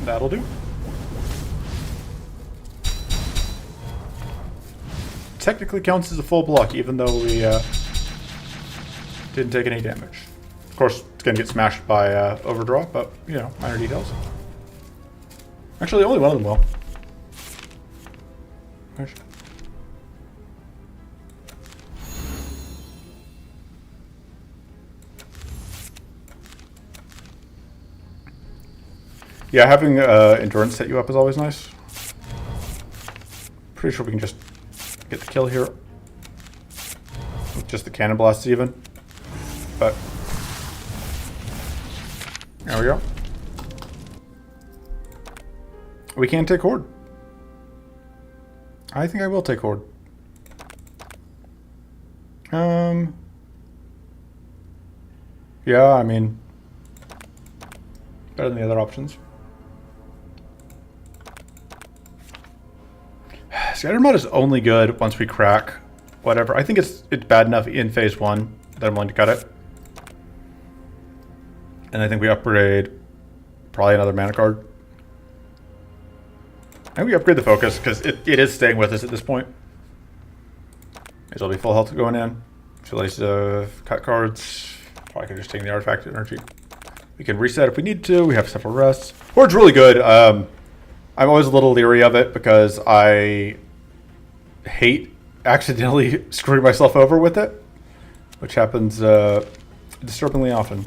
[SPEAKER 1] That'll do. Technically counts as a full block, even though we didn't take any damage. Of course, it's going to get smashed by overdraw, but, you know, minor details. Actually, only one of them will. Yeah, having endurance set you up is always nice. Pretty sure we can just get the kill here with just the cannon blasts even. But there we go. We can take Horde. I think I will take Horde. Yeah, I mean, better than the other options. Scatter mod is only good once we crack whatever. I think it's bad enough in phase 1 that I'm willing to cut it. And I think we upgrade probably another mana card. And we upgrade the focus because it is staying with us at this point. It'll be full health going in. So at least cut cards. Probably could just take the artifact energy. We can reset if we need to. We have several rests. Horde's really good. I'm always a little leery of it because I hate accidentally screwing myself over with it, which happens disturbingly often.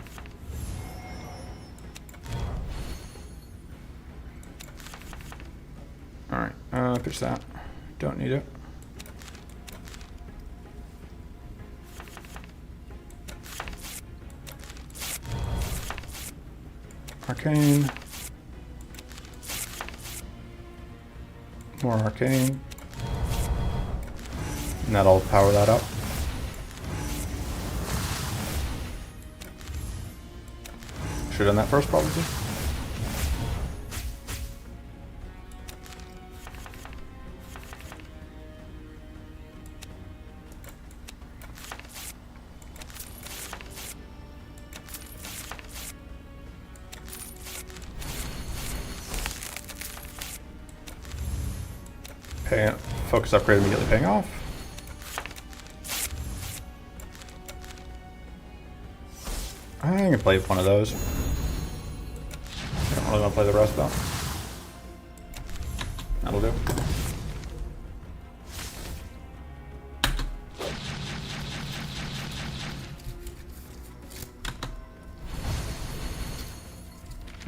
[SPEAKER 1] Alright, pitch that. Don't need it. Arcane. More Arcane. And that'll power that up. Should have done that first, probably. Focus upgrade immediately paying off. I'm gonna play one of those. I don't really want to play the rest though. That'll do.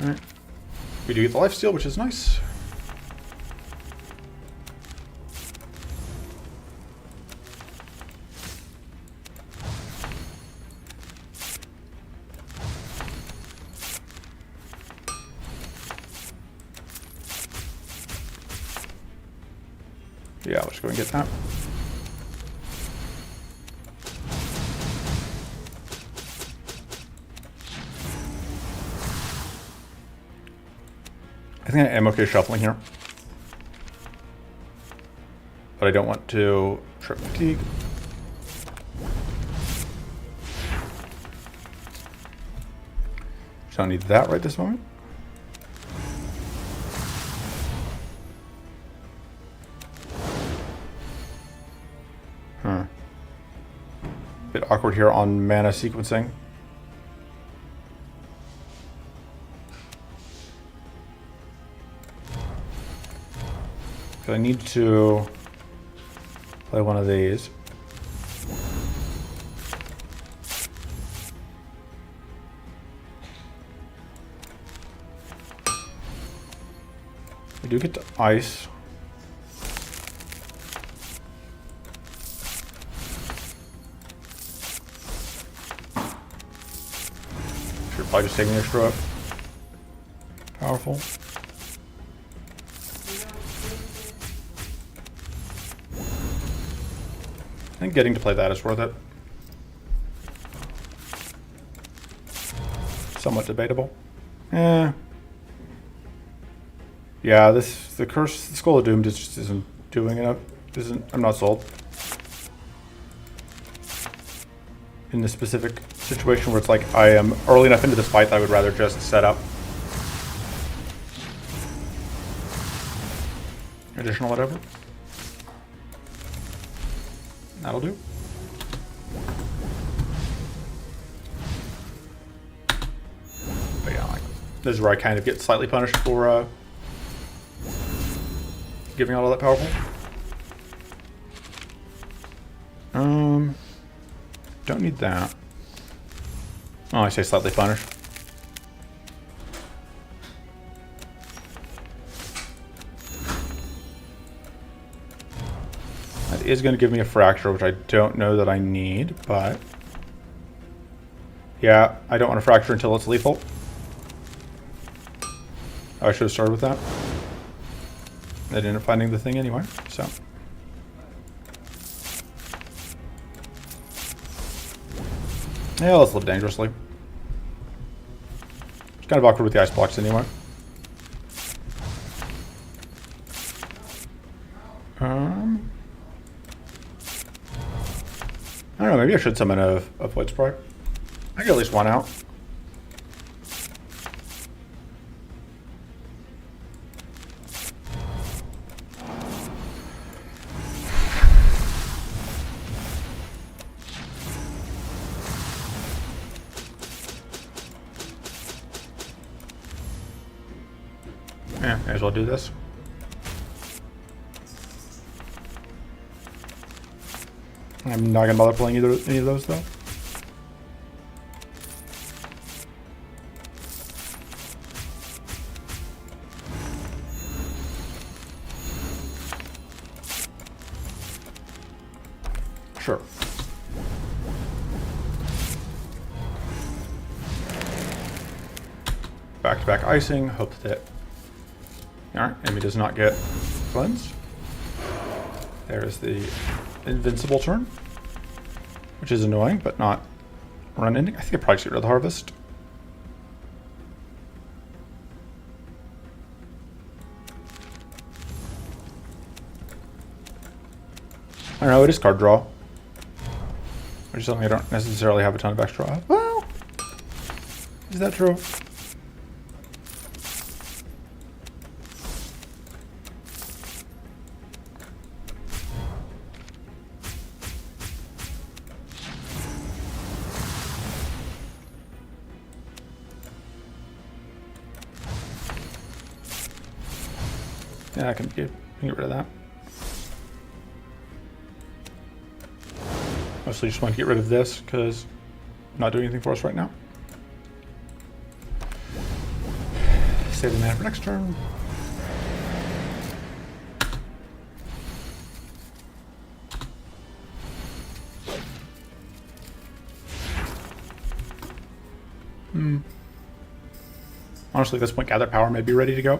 [SPEAKER 1] Alright. We do get the lifesteal, which is nice. Yeah, let's go and get that. I think I am okay shuffling here. But I don't want to trip fatigue. Just don't need that right this moment. Bit awkward here on mana sequencing. I need to play one of these. We do get to ice. Probably just taking the extra up. Powerful. I think getting to play that is worth it. Somewhat debatable. Yeah, the curse, the Skull of Doom just isn't doing enough. I'm not sold. In this specific situation where it's like I am early enough into this fight that I would rather just set up additional whatever. That'll do. But yeah, like, this is where I kind of get slightly punished for giving out all that powerful. Don't need that. Oh, I say slightly punished. That is going to give me a fracture, which I don't know that I need, but yeah, I don't want to fracture until it's lethal. Oh, I should have started with that. They ended up finding the thing anyway, so. Yeah, let's live dangerously. It's kind of awkward with the ice blocks anyway. I don't know, maybe I should summon a Void Sprite. I get at least one out. Yeah, may as well do this. I'm not gonna bother playing any of those though. Sure. Back-to-back icing. Hope that. Alright, enemy does not get cleansed. There's the invincible turn, which is annoying, but not run ending. I think I probably should get rid of the harvest. I don't know, it is card draw. Which is something I don't necessarily have a ton of extra. Well, is that true? Yeah, I can get rid of that. Mostly just want to get rid of this because I'm not doing anything for us right now. Save the mana for next turn. Honestly, at this point, Gather Power may be ready to go.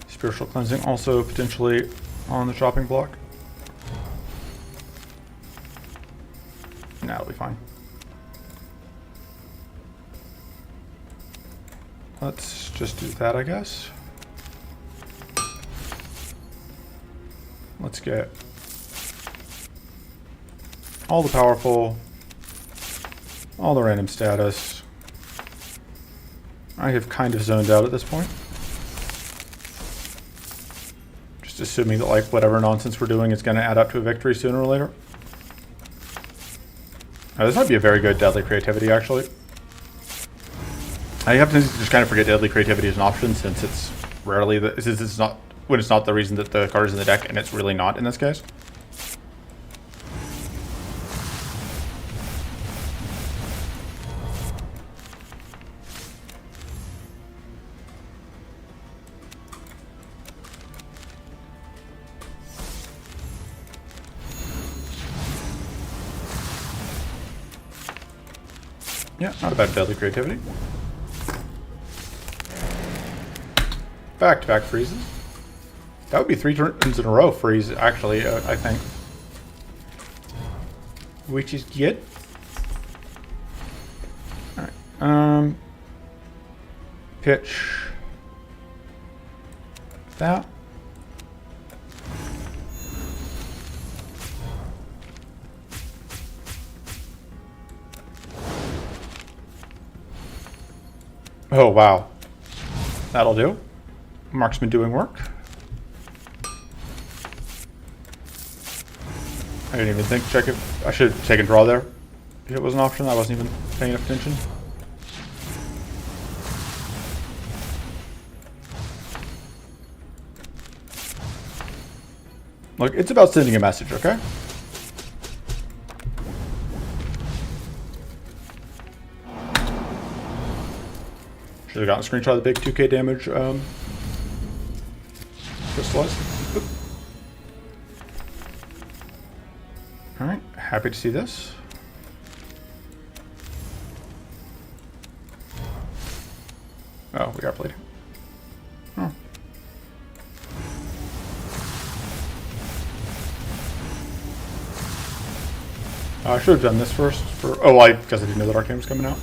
[SPEAKER 1] Spiritual Cleansing also potentially on the chopping block. Nah, it'll be fine. Let's just do that, I guess. Let's get all the powerful, all the random status. I have kind of zoned out at this point. Just assuming that like whatever nonsense we're doing is going to add up to a victory sooner or later. This might be a very good Deadly Creativity, actually. I have to just kind of forget Deadly Creativity is an option since it's rarely since it's not when it's not the reason that the card is in the deck, and it's really not in this case. Yeah, not a bad Deadly Creativity. Back-to-back freezes. That would be 3 turns in a row freeze, actually, I think. Which is good. Alright. Pitch. That. Oh, wow. That'll do. Marksman doing work. I didn't even think check if I should have taken draw there. If it was an option, I wasn't even paying enough attention. Look, it's about sending a message, okay? Should have gotten a screenshot of the big 2k damage crystallized. Happy to see this. Oh, we are bleeding. Oh. I should have done this first. Because I didn't know that Arcane was coming out.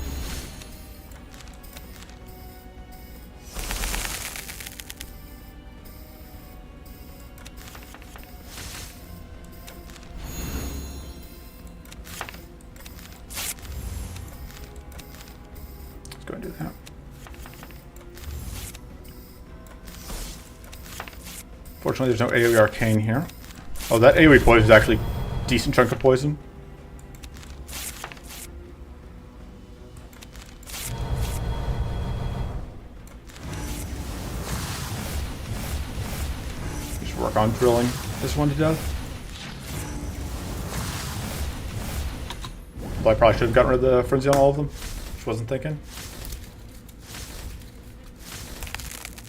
[SPEAKER 1] Let's go and do that. Fortunately, there's no AoE Arcane here. Oh, that AoE poison is actually a decent chunk of poison. Just work on drilling this one to death. Although I probably should have gotten rid of the frenzy on all of them. Just wasn't thinking.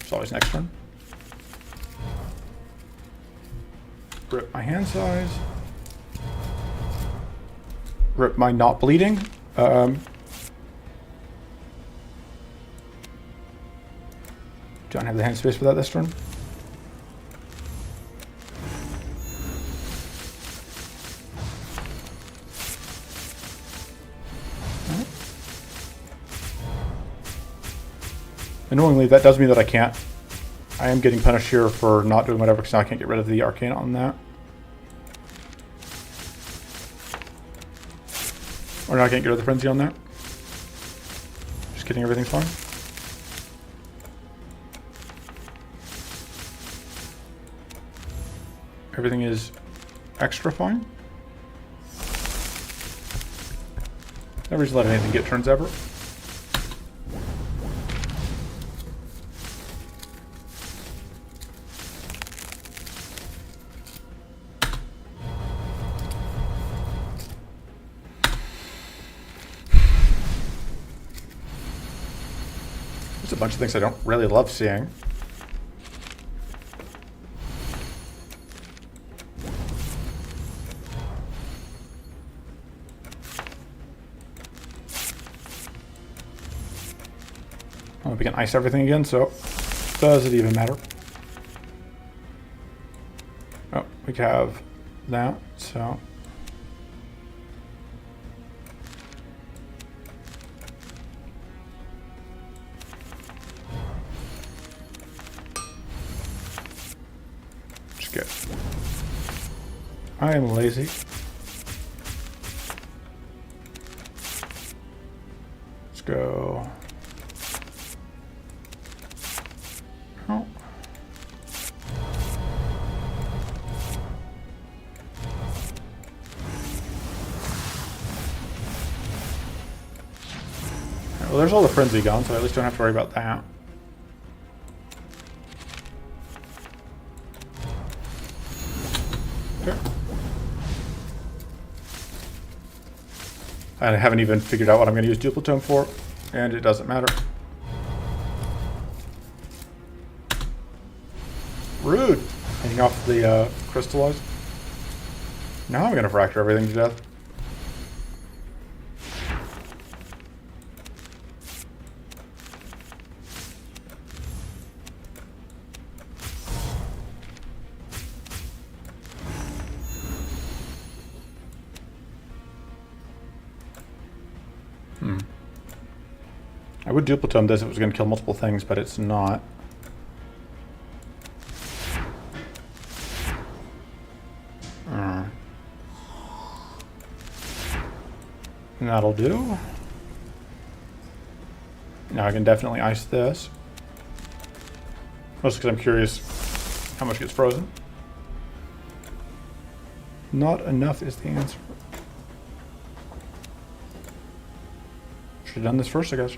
[SPEAKER 1] It's always next turn. Rip my hand size. Rip my not bleeding. Don't have the hand space for that this turn. Right. Annoyingly, that does mean that I can't. I am getting punished here for not doing whatever because now I can't get rid of the Arcane on that. Or now I can't get rid of the Frenzy on that. Just kidding, everything's fine. Everything is extra fine. Never just let anything get turns ever. There's a bunch of things I don't really love seeing. Oh, we can ice everything again, so does it even matter? Oh, we have that, so. Just good. I am lazy. Let's go. Oh. Well, there's all the frenzy gone, so I at least don't have to worry about that. Okay. I haven't even figured out what I'm going to use Duplicitome for, and it doesn't matter. Rude. Hanging off the crystallized. Now I'm going to fracture everything to death. I would Duplicitome this if it was going to kill multiple things, but it's not. And that'll do. Now I can definitely ice this. Mostly because I'm curious how much gets frozen. Not enough is the answer. Should have done this first, I guess.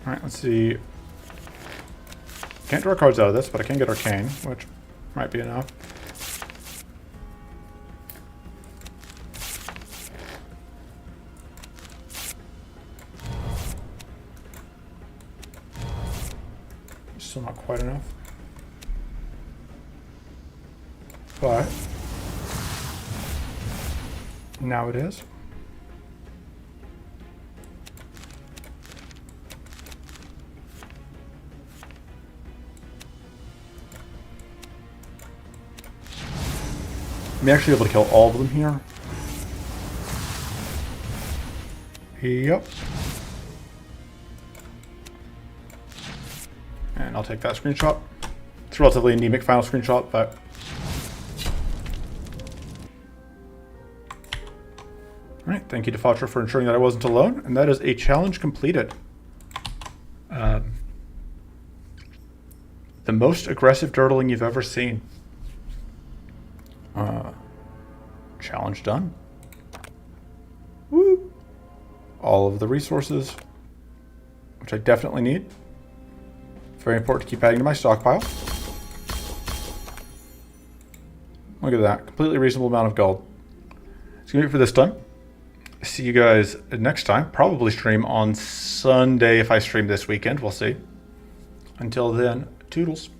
[SPEAKER 1] Alright, let's see. Can't draw cards out of this, but I can get Arcane, which might be enough. Still not quite enough. But now it is. I'm actually able to kill all of them here. Yep. And I'll take that screenshot. It's a relatively anemic final screenshot, but... Alright, thank you to Fatra for ensuring that I wasn't alone, and that is a challenge completed. The most aggressive durdling you've ever seen. Challenge done. Woo! All of the resources, which I definitely need. Very important to keep adding to my stockpile. Look at that. Completely reasonable amount of gold. It's going to be it for this time. See you guys next time. Probably stream on Sunday if I stream this weekend. We'll see. Until then, toodles.